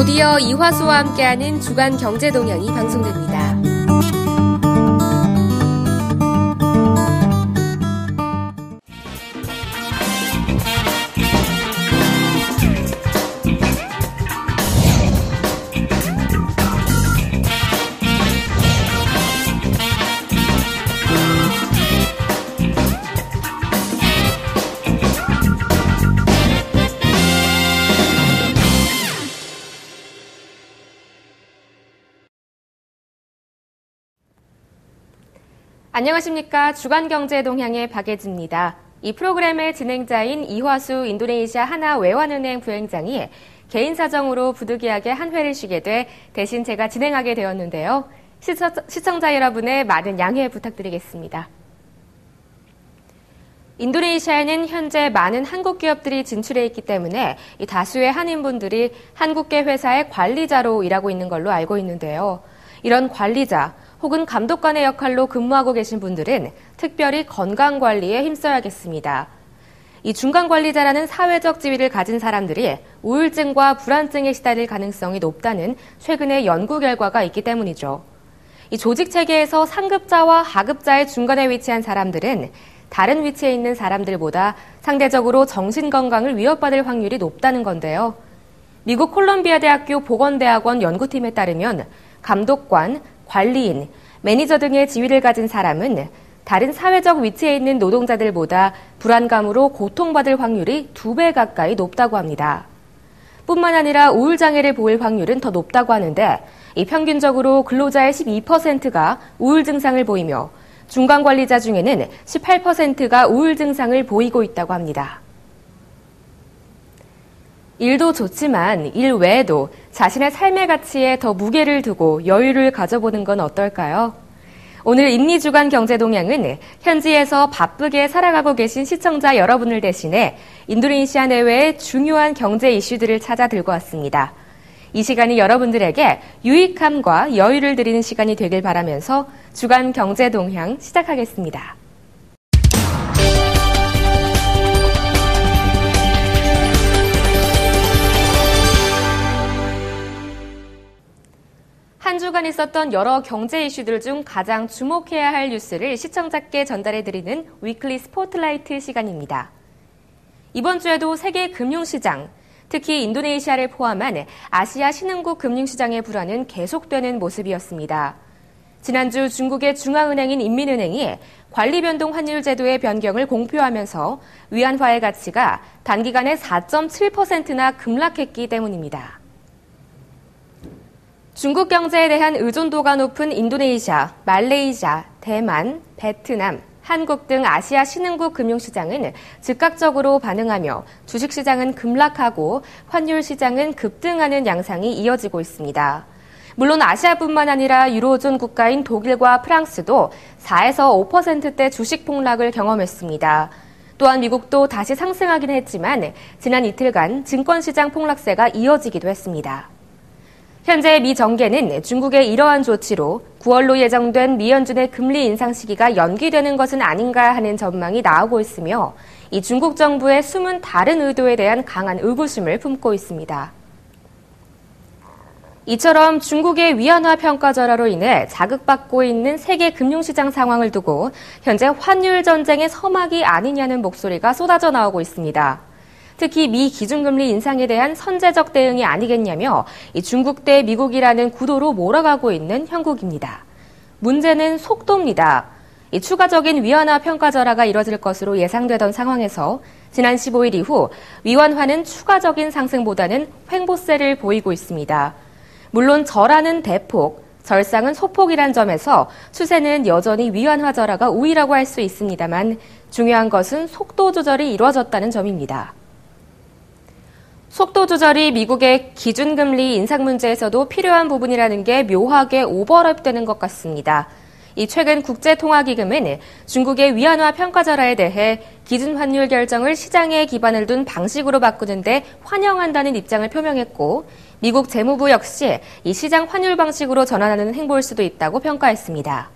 곧이어 이화수와 함께하는 주간 경제동향이 방송됩니다. 안녕하십니까. 주간경제동향의 박예지입니다. 이 프로그램의 진행자인 이화수 인도네시아 하나외환은행 부행장이 개인 사정으로 부득이하게 한 회를 쉬게 돼 대신 제가 진행하게 되었는데요. 시청자 여러분의 많은 양해 부탁드리겠습니다. 인도네시아에는 현재 많은 한국 기업들이 진출해 있기 때문에 이 다수의 한인분들이 한국계 회사의 관리자로 일하고 있는 걸로 알고 있는데요. 이런 관리자 혹은 감독관의 역할로 근무하고 계신 분들은 특별히 건강관리에 힘써야겠습니다. 이 중간관리자라는 사회적 지위를 가진 사람들이 우울증과 불안증에 시달릴 가능성이 높다는 최근의 연구 결과가 있기 때문이죠. 이 조직 체계에서 상급자와 하급자의 중간에 위치한 사람들은 다른 위치에 있는 사람들보다 상대적으로 정신건강을 위협받을 확률이 높다는 건데요. 미국 콜롬비아 대학교 보건대학원 연구팀에 따르면 감독관, 관리인, 매니저 등의 지위를 가진 사람은 다른 사회적 위치에 있는 노동자들보다 불안감으로 고통받을 확률이 2배 가까이 높다고 합니다. 뿐만 아니라 우울장애를 보일 확률은 더 높다고 하는데 이 평균적으로 근로자의 12%가 우울 증상을 보이며 중간관리자 중에는 18%가 우울 증상을 보이고 있다고 합니다. 일도 좋지만 일 외에도 자신의 삶의 가치에 더 무게를 두고 여유를 가져보는 건 어떨까요? 오늘 인리주간 경제동향은 현지에서 바쁘게 살아가고 계신 시청자 여러분을 대신해 인도네시아 내외의 중요한 경제 이슈들을 찾아 들고 왔습니다. 이 시간이 여러분들에게 유익함과 여유를 드리는 시간이 되길 바라면서 주간 경제동향 시작하겠습니다. 한 주간 있었던 여러 경제 이슈들 중 가장 주목해야 할 뉴스를 시청자께 전달해드리는 위클리 스포트라이트 시간입니다. 이번 주에도 세계 금융시장, 특히 인도네시아를 포함한 아시아 신흥국 금융시장의 불안은 계속되는 모습이었습니다. 지난주 중국의 중앙은행인 인민은행이 관리변동 환율 제도의 변경을 공표하면서 위안화의 가치가 단기간에 4.7%나 급락했기 때문입니다. 중국 경제에 대한 의존도가 높은 인도네시아, 말레이시아, 대만, 베트남, 한국 등 아시아 신흥국 금융시장은 즉각적으로 반응하며 주식시장은 급락하고 환율 시장은 급등하는 양상이 이어지고 있습니다. 물론 아시아뿐만 아니라 유로존 국가인 독일과 프랑스도 4에서 5%대 주식 폭락을 경험했습니다. 또한 미국도 다시 상승하긴 했지만 지난 이틀간 증권시장 폭락세가 이어지기도 했습니다. 현재 미 정계는 중국의 이러한 조치로 9월로 예정된 미 연준의 금리 인상 시기가 연기되는 것은 아닌가 하는 전망이 나오고 있으며 이 중국 정부의 숨은 다른 의도에 대한 강한 의구심을 품고 있습니다. 이처럼 중국의 위안화 평가 절하로 인해 자극받고 있는 세계 금융시장 상황을 두고 현재 환율 전쟁의 서막이 아니냐는 목소리가 쏟아져 나오고 있습니다. 특히 미 기준금리 인상에 대한 선제적 대응이 아니겠냐며 이 중국 대 미국이라는 구도로 몰아가고 있는 형국입니다. 문제는 속도입니다. 이 추가적인 위안화 평가 절하가 이뤄질 것으로 예상되던 상황에서 지난 15일 이후 위안화는 추가적인 상승보다는 횡보세를 보이고 있습니다. 물론 절하는 대폭, 절상은 소폭이란 점에서 추세는 여전히 위안화 절하가 우위라고 할 수 있습니다만 중요한 것은 속도 조절이 이루어졌다는 점입니다. 속도 조절이 미국의 기준금리 인상 문제에서도 필요한 부분이라는 게 묘하게 오버랩되는 것 같습니다. 이 최근 국제통화기금은 중국의 위안화 평가 절하에 대해 기준 환율 결정을 시장에 기반을 둔 방식으로 바꾸는데 환영한다는 입장을 표명했고 미국 재무부 역시 이 시장 환율 방식으로 전환하는 행보일 수도 있다고 평가했습니다.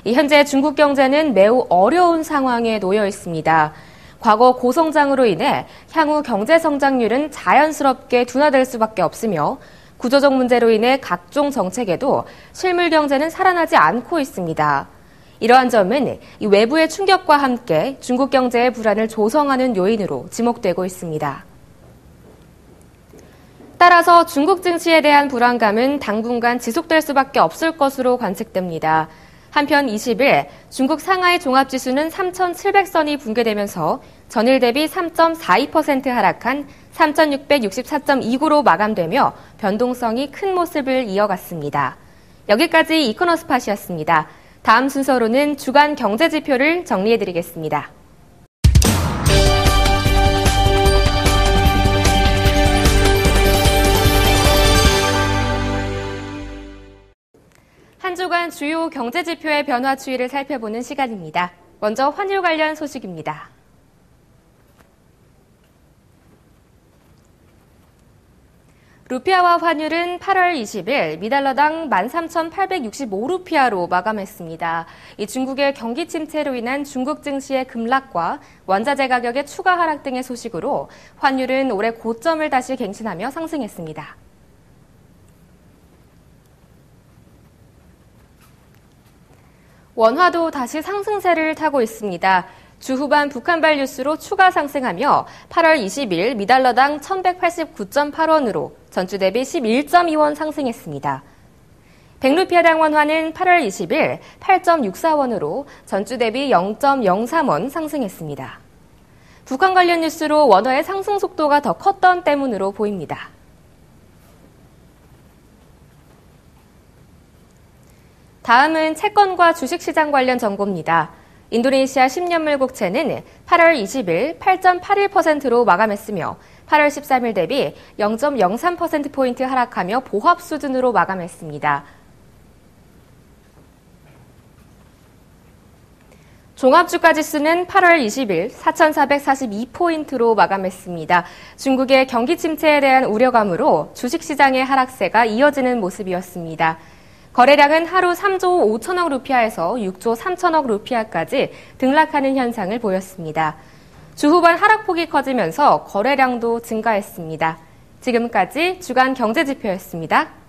현재 중국 경제는 매우 어려운 상황에 놓여 있습니다. 과거 고성장으로 인해 향후 경제 성장률은 자연스럽게 둔화될 수밖에 없으며 구조적 문제로 인해 각종 정책에도 실물 경제는 살아나지 않고 있습니다. 이러한 점은 이 외부의 충격과 함께 중국 경제의 불안을 조성하는 요인으로 지목되고 있습니다. 따라서 중국 증시에 대한 불안감은 당분간 지속될 수밖에 없을 것으로 관측됩니다. 한편 20일 중국 상하이 종합지수는 3,700선이 붕괴되면서 전일 대비 3.42% 하락한 3,664.29로 마감되며 변동성이 큰 모습을 이어갔습니다. 여기까지 이코노스팟이었습니다. 다음 순서로는 주간 경제 지표를 정리해드리겠습니다. 한 주간 주요 경제 지표의 변화 추이를 살펴보는 시간입니다. 먼저 환율 관련 소식입니다. 루피아화 환율은 8월 20일 미달러당 13,865루피아로 마감했습니다. 이 중국의 경기 침체로 인한 중국 증시의 급락과 원자재 가격의 추가 하락 등의 소식으로 환율은 올해 고점을 다시 갱신하며 상승했습니다. 원화도 다시 상승세를 타고 있습니다. 주 후반 북한발 뉴스로 추가 상승하며 8월 20일 미달러당 1,189.8원으로 전주 대비 11.2원 상승했습니다. 100루피아당 원화는 8월 20일 8.64원으로 전주 대비 0.03원 상승했습니다. 북한 관련 뉴스로 원화의 상승 속도가 더 컸던 때문으로 보입니다. 다음은 채권과 주식시장 관련 정보입니다. 인도네시아 10년물 국채는 8월 20일 8.81%로 마감했으며 8월 13일 대비 0.03%포인트 하락하며 보합 수준으로 마감했습니다. 종합주가지수는 8월 20일 4,442포인트로 마감했습니다. 중국의 경기 침체에 대한 우려감으로 주식시장의 하락세가 이어지는 모습이었습니다. 거래량은 하루 3조 5천억 루피아에서 6조 3천억 루피아까지 등락하는 현상을 보였습니다. 주 후반 하락폭이 커지면서 거래량도 증가했습니다. 지금까지 주간 경제지표였습니다.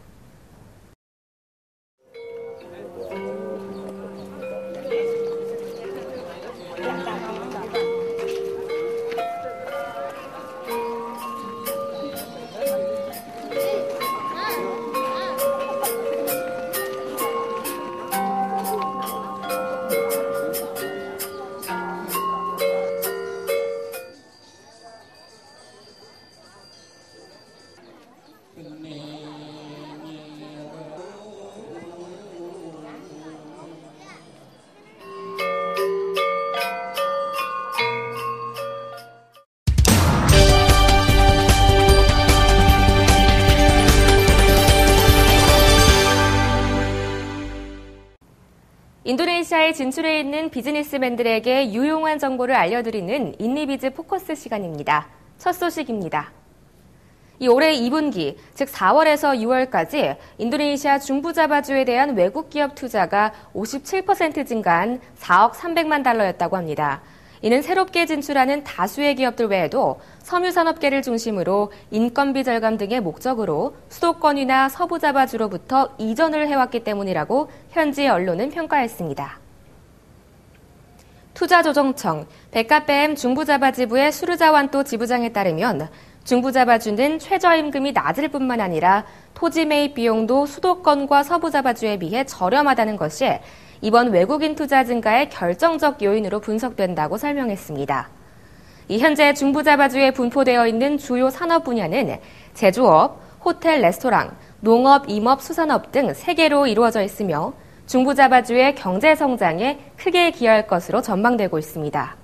인도네시아에 진출해 있는 비즈니스맨들에게 유용한 정보를 알려드리는 인리비즈 포커스 시간입니다. 첫 소식입니다. 올해 2분기, 즉 4월에서 6월까지 인도네시아 중부자바주에 대한 외국 기업 투자가 57% 증가한 4억 300만 달러였다고 합니다. 이는 새롭게 진출하는 다수의 기업들 외에도 섬유산업계를 중심으로 인건비 절감 등의 목적으로 수도권이나 서부자바주로부터 이전을 해왔기 때문이라고 현지 언론은 평가했습니다. 투자조정청, 백카페엠 중부자바지부의 수르자완또 지부장에 따르면 중부자바주는 최저임금이 낮을 뿐만 아니라 토지 매입 비용도 수도권과 서부자바주에 비해 저렴하다는 것이 이번 외국인 투자 증가의 결정적 요인으로 분석된다고 설명했습니다. 현재 중부자바주에 분포되어 있는 주요 산업 분야는 제조업, 호텔, 레스토랑, 농업, 임업, 수산업 등 3개로 이루어져 있으며 중부자바주의 경제 성장에 크게 기여할 것으로 전망되고 있습니다.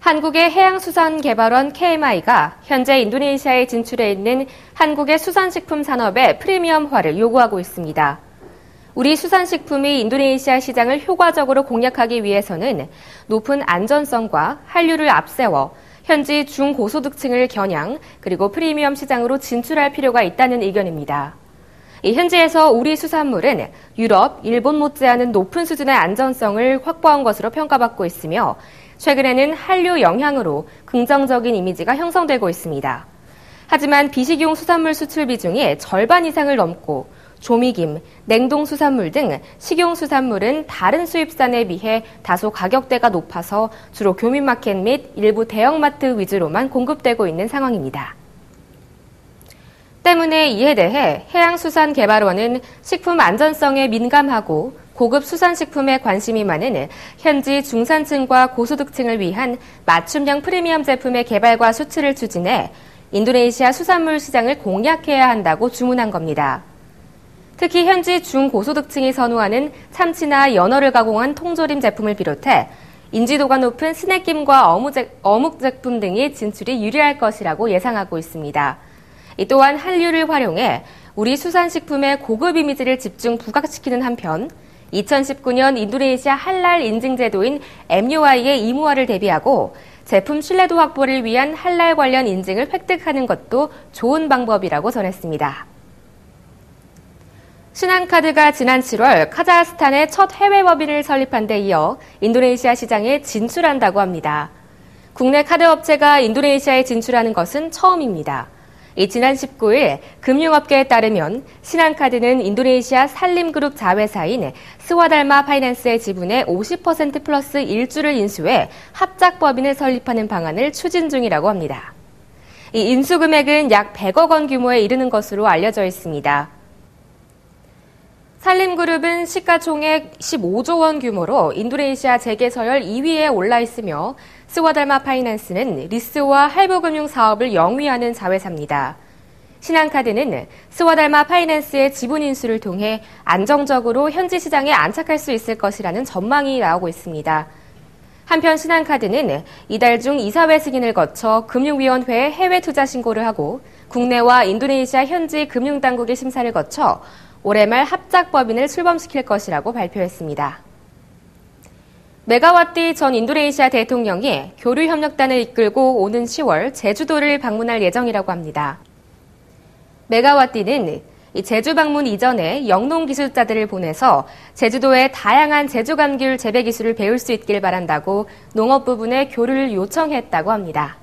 한국의 해양수산개발원 KMI가 현재 인도네시아에 진출해 있는 한국의 수산식품 산업의 프리미엄화를 요구하고 있습니다. 우리 수산식품이 인도네시아 시장을 효과적으로 공략하기 위해서는 높은 안전성과 한류를 앞세워 현지 중고소득층을 겨냥 그리고 프리미엄 시장으로 진출할 필요가 있다는 의견입니다. 현지에서 우리 수산물은 유럽, 일본 못지않은 높은 수준의 안전성을 확보한 것으로 평가받고 있으며 최근에는 한류 영향으로 긍정적인 이미지가 형성되고 있습니다. 하지만 비식용 수산물 수출 비중이 절반 이상을 넘고 조미김, 냉동수산물 등 식용수산물은 다른 수입산에 비해 다소 가격대가 높아서 주로 교민마켓 및 일부 대형마트 위주로만 공급되고 있는 상황입니다. 때문에 이에 대해 해양수산개발원은 식품 안전성에 민감하고 고급 수산식품에 관심이 많은 현지 중산층과 고소득층을 위한 맞춤형 프리미엄 제품의 개발과 수출을 추진해 인도네시아 수산물 시장을 공략해야 한다고 주문한 겁니다. 특히 현지 중고소득층이 선호하는 참치나 연어를 가공한 통조림 제품을 비롯해 인지도가 높은 스낵김과 어묵 제품 등이 진출이 유리할 것이라고 예상하고 있습니다. 또한 한류를 활용해 우리 수산식품의 고급 이미지를 집중 부각시키는 한편 2019년 인도네시아 할랄 인증 제도인 MUI의 의무화를 대비하고 제품 신뢰도 확보를 위한 할랄 관련 인증을 획득하는 것도 좋은 방법이라고 전했습니다. 신한카드가 지난 7월 카자흐스탄에 첫 해외 법인을 설립한 데 이어 인도네시아 시장에 진출한다고 합니다. 국내 카드 업체가 인도네시아에 진출하는 것은 처음입니다. 지난 19일 금융업계에 따르면 신한카드는 인도네시아 산림그룹 자회사인 스와달마 파이낸스의 지분의 50% 플러스 1주를 인수해 합작법인을 설립하는 방안을 추진 중이라고 합니다. 이 인수 금액은 약 100억 원 규모에 이르는 것으로 알려져 있습니다. 산림그룹은 시가총액 15조 원 규모로 인도네시아 재계 서열 2위에 올라 있으며 스와달마 파이낸스는 리스와 할부금융 사업을 영위하는 자회사입니다. 신한카드는 스와달마 파이낸스의 지분 인수를 통해 안정적으로 현지 시장에 안착할 수 있을 것이라는 전망이 나오고 있습니다. 한편 신한카드는 이달 중 이사회 승인을 거쳐 금융위원회에 해외 투자 신고를 하고 국내와 인도네시아 현지 금융당국의 심사를 거쳐 올해 말 합작법인을 출범시킬 것이라고 발표했습니다. 메가와티 전 인도네시아 대통령이 교류협력단을 이끌고 오는 10월 제주도를 방문할 예정이라고 합니다. 메가와티는 제주 방문 이전에 영농기술자들을 보내서 제주도의 다양한 제주감귤 재배 기술을 배울 수 있길 바란다고 농업 부분의 교류를 요청했다고 합니다.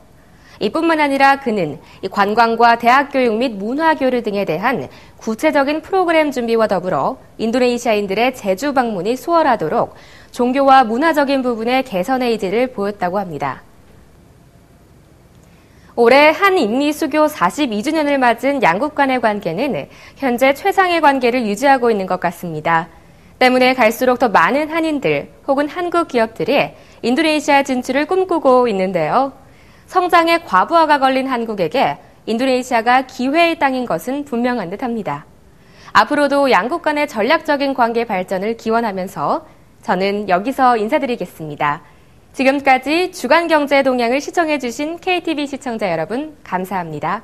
이뿐만 아니라 그는 관광과 대학 교육 및 문화 교류 등에 대한 구체적인 프로그램 준비와 더불어 인도네시아인들의 제주 방문이 수월하도록 종교와 문화적인 부분의 개선의 의지를 보였다고 합니다. 올해 한인미 수교 42주년을 맞은 양국 간의 관계는 현재 최상의 관계를 유지하고 있는 것 같습니다. 때문에 갈수록 더 많은 한인들 혹은 한국 기업들이 인도네시아 진출을 꿈꾸고 있는데요. 성장의 과부하가 걸린 한국에게 인도네시아가 기회의 땅인 것은 분명한 듯합니다. 앞으로도 양국 간의 전략적인 관계 발전을 기원하면서 저는 여기서 인사드리겠습니다. 지금까지 주간경제 동향을 시청해주신 KTV 시청자 여러분 감사합니다.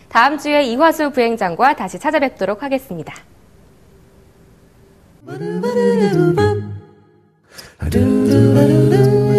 다음 주에 이화수 부행장과 다시 찾아뵙도록 하겠습니다. Do do do do